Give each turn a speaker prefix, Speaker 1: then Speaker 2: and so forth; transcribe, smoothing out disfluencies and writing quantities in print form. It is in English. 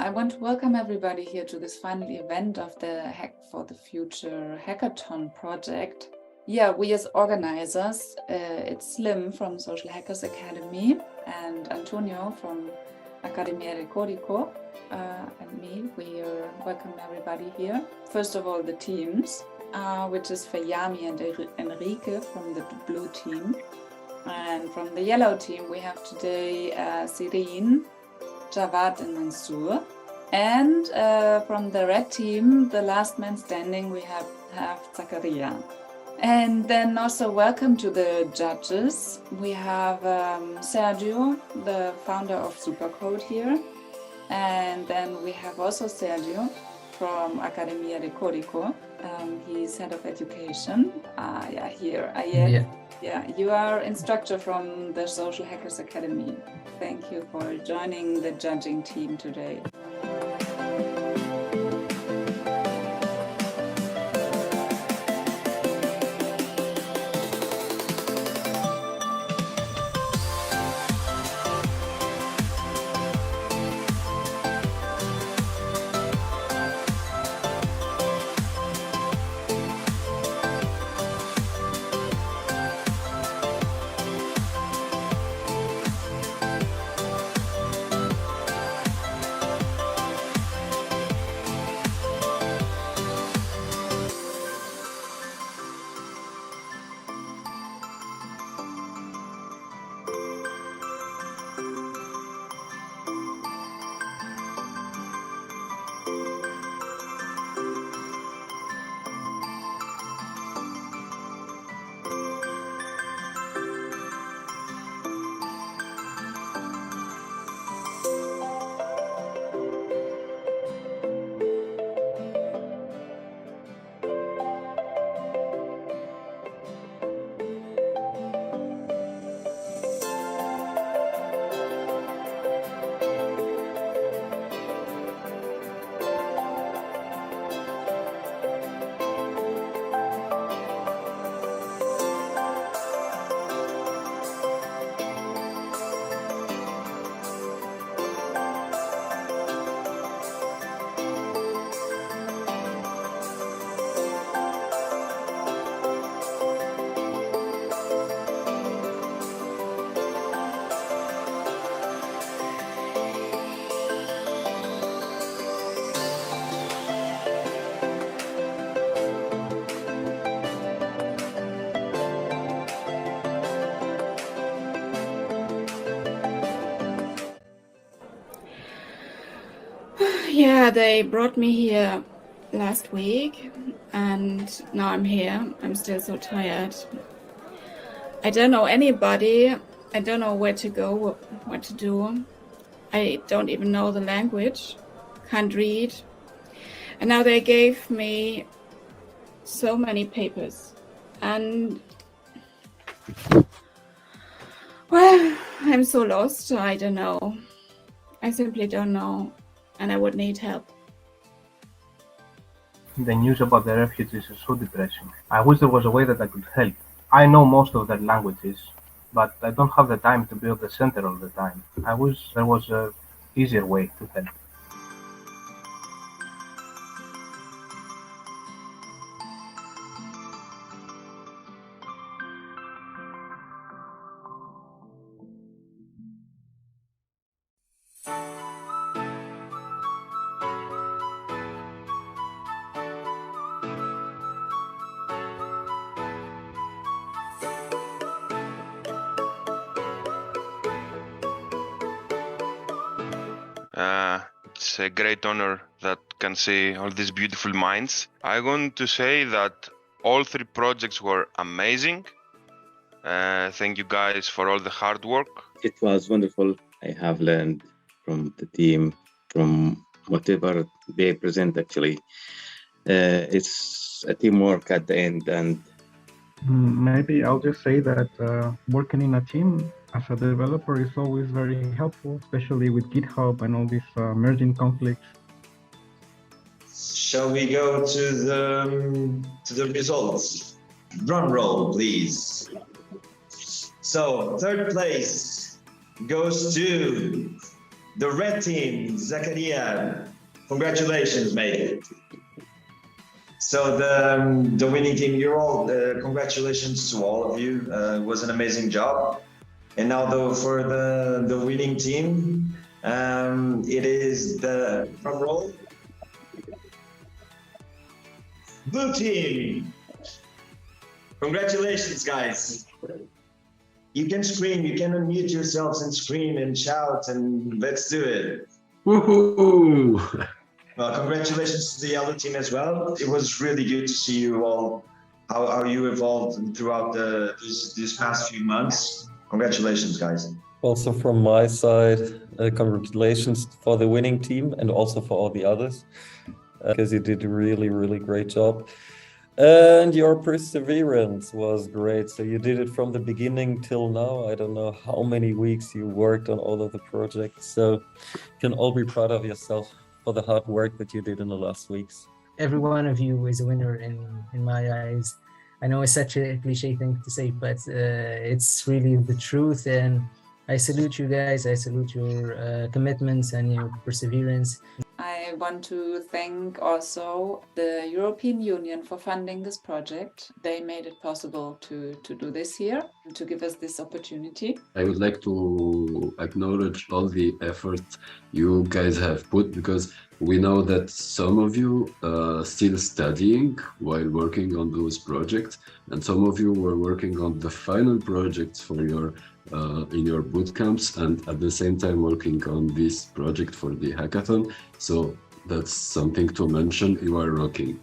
Speaker 1: I want to welcome everybody here to this final event of the Hack for the Future Hackathon project. Yeah, we as organizers, it's Slim from Social Hackers Academy and Antonio from Accademia di Codigo and me. We welcome everybody here. First of all, the teams, which is Fayami and Enrique from the blue team. And from the yellow team, we have today Sirin, Javad and Mansour. And from the red team, the last man standing, we have Zakaria. And then also welcome to the judges. We have Sergio, the founder of SuperCode here. And then we have also Sergio from Accademia di Codigo. He's head of education. Yeah, you are instructor from the Social Hackers Academy. Thank you for joining the judging team today. Yeah, they brought me here last week and now I'm here. I'm still so tired. I don't know anybody. I don't know where to go, what to do. I don't even know the language, can't read. And now they gave me so many papers. And well, I'm so lost, I don't know. I simply don't know. And I would need help.
Speaker 2: The news about the refugees is so depressing. I wish there was a way that I could help. I know most of their languages, but I don't have the time to be at the center all the time. I wish there was an easier way to help.
Speaker 3: It's a great honor that can see all these beautiful minds. I want to say that all three projects were amazing. Thank you guys for all the hard work.
Speaker 4: It was wonderful. I have learned from the team, from whatever they present actually. It's a teamwork at the end, and
Speaker 5: maybe I'll just say that working in a team as a developer is always very helpful, especially with GitHub and all these merging conflicts.
Speaker 6: Shall we go to the results? Drum roll, please. So, third place goes to The red team, Zakaria, congratulations, mate. So the winning team, you're all, congratulations to all of you. It was an amazing job. And now for the winning team, it is the drum roll. Blue team. Congratulations, guys. You can scream, you can unmute yourselves and scream and shout, and let's do it.
Speaker 7: Woohoo!
Speaker 6: Well, congratulations to the yellow team as well. It was really good to see you all, how you evolved throughout these past few months. Congratulations, guys.
Speaker 8: Also from my side, congratulations for the winning team and also for all the others, because you did a really, really great job. And your perseverance was great. So you did it from the beginning till now. I don't know how many weeks you worked on all of the projects. So you can all be proud of yourself for the hard work that you did in the last weeks.
Speaker 9: Every one of you is a winner in my eyes. I know it's such a cliche thing to say, but it's really the truth. And I salute you guys. I salute your commitments and your perseverance.
Speaker 1: I want to thank also the European Union for funding this project. They made it possible to do this here, to give us this opportunity.
Speaker 7: I would like to acknowledge all the effort you guys have put, because we know that some of you are still studying while working on those projects, and some of you were working on the final projects for your in your boot camps, and at the same time working on this project for the hackathon. So that's something to mention. You are rocking.